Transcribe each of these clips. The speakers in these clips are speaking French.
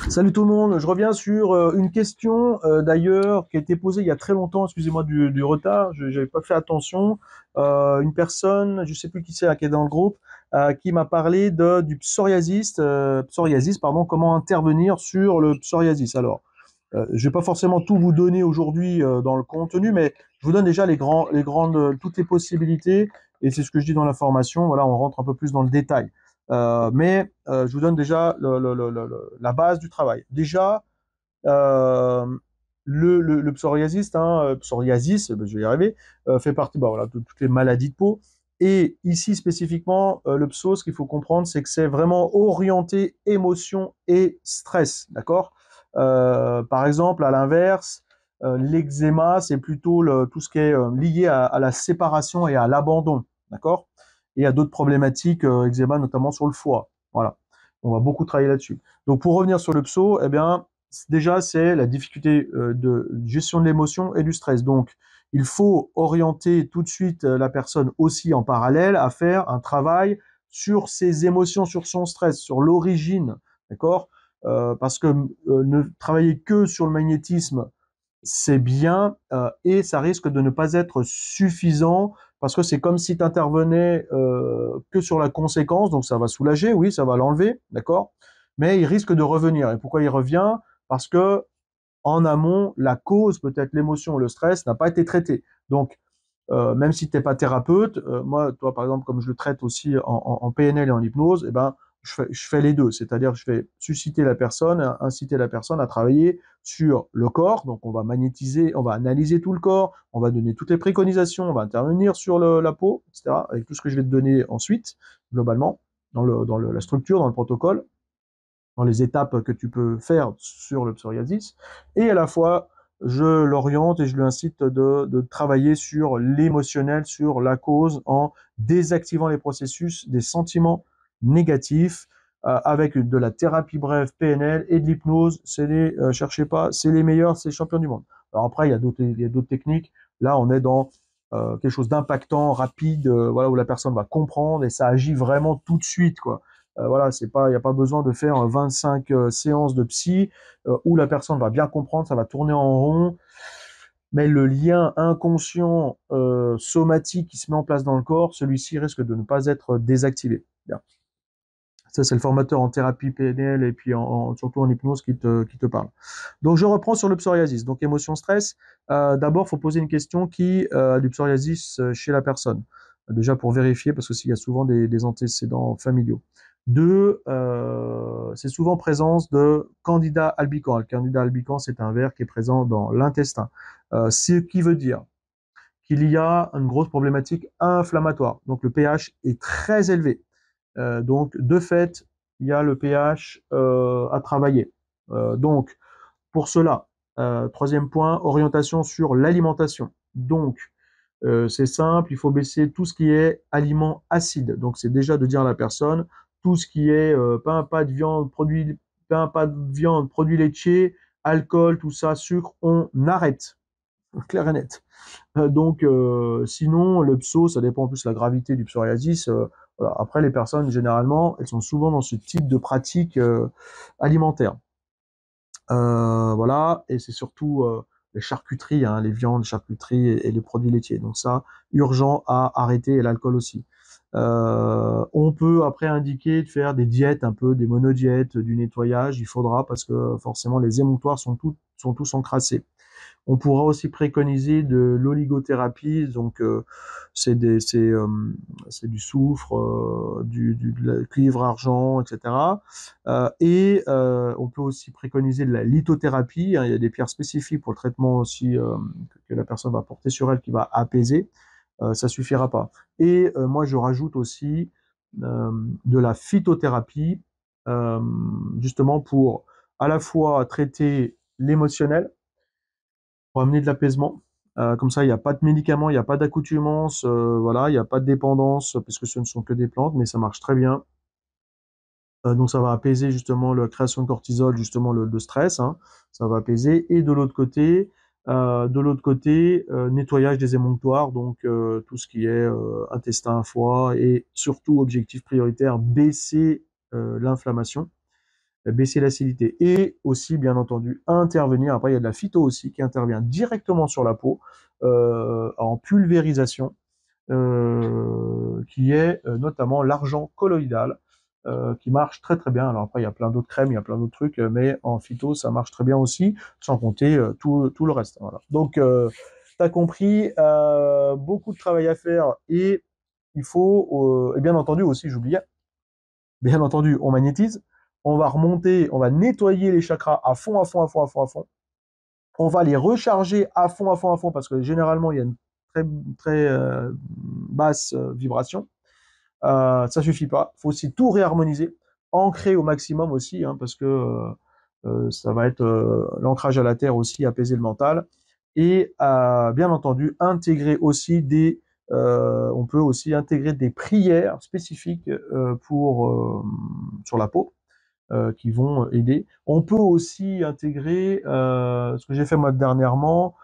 Salut tout le monde, je reviens sur une question d'ailleurs qui a été posée il y a très longtemps, excusez-moi du retard, je n'avais pas fait attention. Une personne, je sais plus qui c'est, qui est dans le groupe, qui m'a parlé du psoriasis, pardon, comment intervenir sur le psoriasis. Alors, je vais pas forcément tout vous donner aujourd'hui dans le contenu, mais je vous donne déjà toutes les possibilités, et c'est ce que je dis dans la formation. Voilà, on rentre un peu plus dans le détail. Je vous donne déjà la base du travail. Déjà, euh, le psoriasis, psoriasis, je vais y arriver, fait partie voilà, de toutes les maladies de peau. Et ici spécifiquement, le pso, ce qu'il faut comprendre, c'est que c'est vraiment orienté émotion et stress, d'accord? Par exemple, à l'inverse, l'eczéma, c'est plutôt tout ce qui est lié à la séparation et à l'abandon, d'accord? Et il y a d'autres problématiques, eczéma notamment sur le foie. Voilà, on va beaucoup travailler là-dessus. Donc pour revenir sur le pso, eh bien, déjà, c'est la difficulté de gestion de l'émotion et du stress. Donc, il faut orienter tout de suite la personne aussi en parallèle à faire un travail sur ses émotions, sur son stress, sur l'origine, d'accord? Parce que ne travailler que sur le magnétisme, c'est bien et ça risque de ne pas être suffisant parce que c'est comme si tu intervenais que sur la conséquence, donc ça va soulager, oui, ça va l'enlever, d'accord? Mais il risque de revenir. Et pourquoi il revient? Parce que en amont, la cause, peut-être l'émotion, le stress, n'a pas été traitée. Donc, même si tu n'es pas thérapeute, moi, toi, par exemple, comme je le traite aussi en PNL et en hypnose, eh ben, je fais les deux. C'est-à-dire que je vais susciter la personne, inciter la personne à travailler sur le corps. Donc, on va magnétiser, on va analyser tout le corps, on va donner toutes les préconisations, on va intervenir sur la peau, etc., avec tout ce que je vais te donner ensuite, globalement, la structure, dans le protocole, dans les étapes que tu peux faire sur le psoriasis, et à la fois je l'oriente et je lui incite de travailler sur l'émotionnel, sur la cause, en désactivant les processus des sentiments négatifs, avec de la thérapie brève PNL et de l'hypnose. Cherchez pas, c'est les meilleurs, c'est les champions du monde. Alors après, il y a d'autres techniques. Là, on est dans quelque chose d'impactant, rapide, voilà, où la personne va comprendre et ça agit vraiment tout de suite, quoi. Voilà, c'est pas, il n'y a pas besoin de faire 25 séances de psy où la personne va bien comprendre, ça va tourner en rond, mais le lien inconscient somatique qui se met en place dans le corps, celui-ci risque de ne pas être désactivé. Bien. Ça, c'est le formateur en thérapie PNL et puis surtout en hypnose qui te parle. Donc, je reprends sur le psoriasis. Donc, émotion, stress. D'abord, il faut poser une question qui a du psoriasis chez la personne. Déjà pour vérifier, parce qu'il y a souvent des antécédents familiaux. Deux, c'est souvent présence de candida albicans. Le candida albicans, c'est un ver qui est présent dans l'intestin. Ce qui veut dire qu'il y a une grosse problématique inflammatoire. Donc, le pH est très élevé. Donc, de fait, il y a le pH à travailler. Donc, pour cela, troisième point, orientation sur l'alimentation. Donc, c'est simple, il faut baisser tout ce qui est aliments acides. Donc, c'est déjà de dire à la personne, tout ce qui est pain, pâte, viande, produits laitiers, alcool, tout ça, sucre, on arrête. Clair et net. Sinon, le pso, ça dépend en plus de la gravité du psoriasis. Voilà. Après, les personnes, généralement, elles sont souvent dans ce type de pratique alimentaire. Voilà, et c'est surtout les charcuteries, hein, les viandes, charcuteries et les produits laitiers. Donc ça, urgent à arrêter, et l'alcool aussi. On peut après indiquer de faire des diètes, un peu des monodiètes, du nettoyage. Il faudra parce que forcément les émonctoires sont tous encrassés. On pourra aussi préconiser de l'oligothérapie, donc c'est du soufre, de la cuivre, argent, etc. On peut aussi préconiser de la lithothérapie, hein, il y a des pierres spécifiques pour le traitement aussi que la personne va porter sur elle qui va apaiser. Ça suffira pas. Et moi, je rajoute aussi de la phytothérapie, euh, justement pour à la fois traiter l'émotionnel, pour amener de l'apaisement. Comme ça, il n'y a pas de médicaments, il n'y a pas d'accoutumance, voilà, il n'y a pas de dépendance, puisque ce ne sont que des plantes, mais ça marche très bien. Donc ça va apaiser justement la création de cortisol, justement le stress, hein, ça va apaiser. Et de l'autre côté, nettoyage des émonctoires, donc tout ce qui est intestin, foie, et surtout objectif prioritaire, baisser l'inflammation. baisser l'acidité et aussi, bien entendu, intervenir. Après, il y a de la phyto aussi qui intervient directement sur la peau en pulvérisation, qui est notamment l'argent colloïdal, qui marche très très bien. Alors après, il y a plein d'autres crèmes, il y a plein d'autres trucs, mais en phyto, ça marche très bien aussi, sans compter tout le reste. Voilà. Donc, tu as compris, beaucoup de travail à faire et il faut, et bien entendu aussi, j'oubliais, bien entendu, on magnétise, on va remonter, on va nettoyer les chakras à fond, à fond, à fond, à fond, à fond. On va les recharger à fond, à fond, à fond, parce que généralement, il y a une très, très basse vibration. Ça suffit pas. Il faut aussi tout réharmoniser, ancrer au maximum aussi, hein, parce que ça va être l'ancrage à la terre aussi, apaiser le mental. Et bien entendu, intégrer aussi on peut aussi intégrer des prières spécifiques sur la peau qui vont aider. On peut aussi intégrer, ce que j'ai fait moi dernièrement,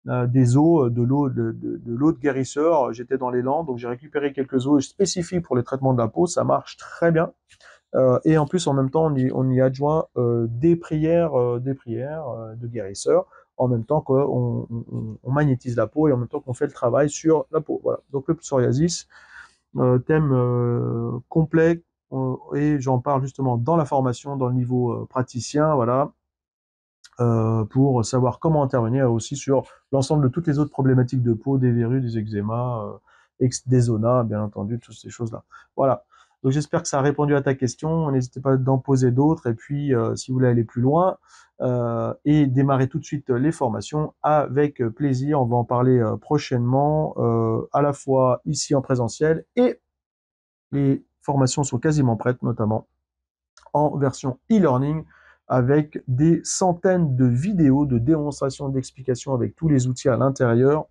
des eaux, de l'eau de guérisseur. J'étais dans les Landes, donc j'ai récupéré quelques eaux spécifiques pour les traitements de la peau. Ça marche très bien. Et en plus, en même temps, on y adjoint des prières de guérisseur, en même temps qu'on magnétise la peau et en même temps qu'on fait le travail sur la peau. Voilà. Donc le psoriasis, thème complet, et j'en parle justement dans la formation, dans le niveau praticien, voilà, pour savoir comment intervenir aussi sur l'ensemble de toutes les autres problématiques de peau, des verrues, des eczémas, des zonas, bien entendu, toutes ces choses-là. Voilà. Donc j'espère que ça a répondu à ta question. N'hésitez pas d'en poser d'autres. Et puis, si vous voulez aller plus loin et démarrer tout de suite les formations, avec plaisir. On va en parler prochainement, à la fois ici en présentiel et les formations sont quasiment prêtes, notamment en version e-learning, avec des centaines de vidéos de démonstrations, d'explications avec tous les outils à l'intérieur,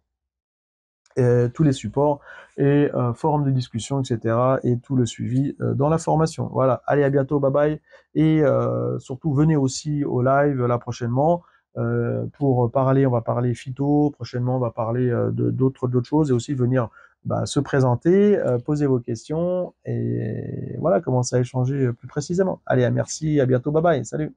tous les supports et forums de discussion, etc. et tout le suivi dans la formation. Voilà, allez, à bientôt, bye bye. Et surtout, venez aussi au live là prochainement pour parler, on va parler phyto, prochainement on va parler d'autres choses et aussi venir se présenter, poser vos questions et voilà, commencer à échanger plus précisément. Allez, merci, à bientôt, bye bye, salut.